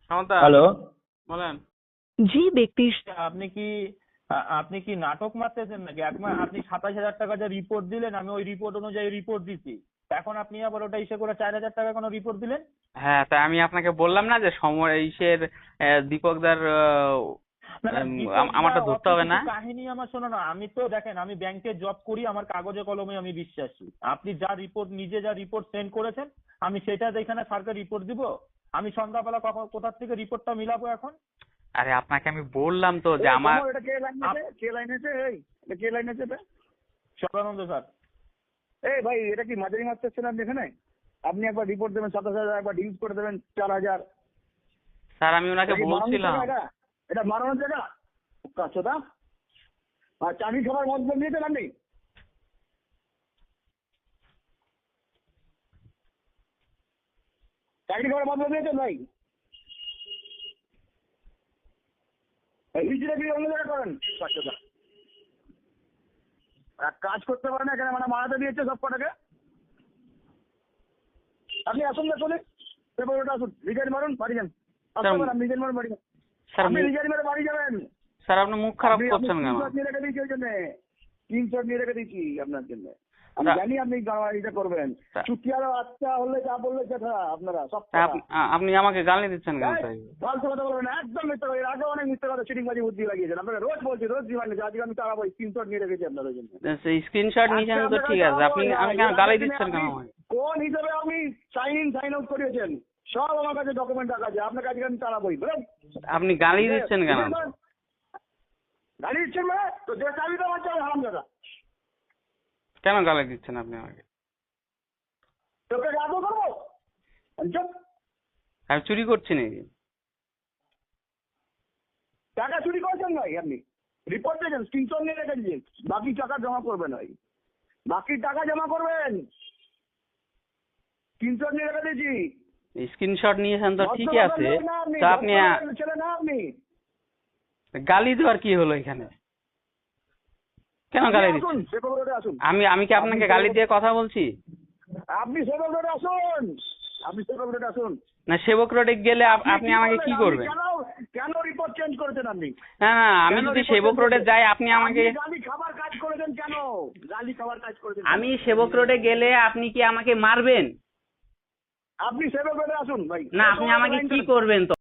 সমতা, হ্যালো। বলেন। যে ব্যক্তি আপনি কি আপনি কি নাটক মারতেছেন নাকি? আপনি 27,000 টাকা যে রিপোর্ট দিলেন, আমি ওই রিপোর্ট অনুযায়ী রিপোর্ট দিছি। এখন আপনি আবার ওটা ইসে করে 4,000 টাকা কোনো রিপোর্ট দিলেন? হ্যাঁ, তাই আমি আপনাকে বললাম না যে সময় ইসের দীপকদার না না, দীপক দা আমারটা ধরতে অত হবে কিছু না। কাহিনী আমার শোনো না। আমি তো দেখেন, আমি ব্যাংকে জব করি, আমার কাগজে কলমে আমি বিশ্বাসী। আপনি যা রিপোর্ট, নিজে যা রিপোর্ট সেন্ড করেছেন, আমি সেটা এখানে স্যারকে রিপোর্ট দিব? আমি সন্ধ্যাবেলা কখন কোথা থেকে রিপোর্টটা মিলাবো এখন? আরে আপনাকে আমি বললাম তো যে আমার এটা কে লাইন আছে? কে লাইন আছে? এই এটা কে লাইন আছে? সদানন্দ স্যার। এই ভাই, এটা কি মাঝারি মারতেছেন আপনি এখানে? আপনি একবার রিপোর্ট দেবেন 27,000, একবার ডিউজ করে দেবেন 4,000। স্যার আমি ওনাকে এটা কি মারানোর বলছিলাম। জায়গা? এটা মারানোর জায়গা? কাছটা আর চাকরি খাবার মতলব নিয়েছেন আপনি? চাকরি খাবার মতলব নিয়েছেন ভাই? হিজড়ে গিয়ে অন্য জায়গায় করেন কাছটা। কাজ করতে পারেন না এখানে, মানে মারাতে দিয়েছে সব কটাকে। আপনি আসুন না, চলে পেপারটা আসুন, রিজাইন মারুন, বাড়ি যান। আসতে পারেন, রিজাইন মারুন, বাড়ি যান। স্যার আপনি রিজাইন মেরে বাড়ি যাবেন। স্যার আপনি মুখ খারাপ করছেন কেন? স্ক্রিনশট নিয়ে রেখে দিয়েছি ওই জন্য, স্ক্রিনশট নিয়ে রেখে দিয়েছি আপনার জন্য। আমি জানি আপনি এটা করবেন। চুটিয়ার বাচ্চা হলে যা বললে সেটা আপনারা সব আপনি আমাকে গালি দিচ্ছেন কেন তাই? ফালতু কথা বলবেন না, একদম মিথ্যা কথা। এর আগে অনেক মিথ্যা কথা চিটিংবাজি বুদ্ধি লাগিয়েছেন আপনারা। রোজ বলছি, রোজ রিমান্ড নিয়েছি। আজকে আমি তাড়াবো, স্ক্রিনশট নিয়ে রেখেছি আপনার ওই জন্য। সেই স্ক্রিনশট নিয়েছেন তো ঠিক আছে, আপনি আমি কেন গালি দিচ্ছেন কেন আমাকে? কোন হিসেবে আপনি সাইন আউট করিয়েছেন সব আমার কাছে ডকুমেন্ট রাখা আছে। আপনার কাছে আমি তাড়াবোই। আপনি গালি দিচ্ছেন কেন? গাড়ি দিচ্ছেন মানে তো যে চাবি তো আমার চাবি হারাম দাদা। কেন গালি দিচ্ছেন আপনি আমাকে? তোকে রাখবো করবো? আমি চুরি করছি নাকি? টাকা চুরি করেছেন ভাই আপনি? রিপোর্ট দেখেন, স্ক্রিনশট নিয়ে রেখে দিন। বাকি টাকা জমা করবেন ভাই, বাকি টাকা জমা করবেন। স্ক্রিনশট নিয়ে রেখে দিয়েছি। স্ক্রিনশট নিয়েছেন তো ঠিকই আছে, তো আপনি ছেলে না আপনি? গালি দেওয়ার কি হলো এখানে? কেন গালি দিচ্ছেন? সেবক রোডে আসুন। আমি কি আপনাকে গালি দিয়ে কথা বলছি? আপনি সেবক রোডে আসুন, আপনি সেবক রোডে আসুন। না, সেবক রোডে গেলে আপনি আমাকে কি করবেন? কেন রিপোর্ট চেঞ্জ করেছেন আপনি? না না, আমি যদি সেবক রোডে যাই আপনি আমাকে, গালি খাবার কাজ করেছেন কেন? গালি খাবার কাজ করেছেন? আমি সেবক রোডে গেলে আপনি কি আমাকে মারবেন? আপনি সেবক রোডে আসুন ভাই। না, আপনি আমাকে কি করবেন তো?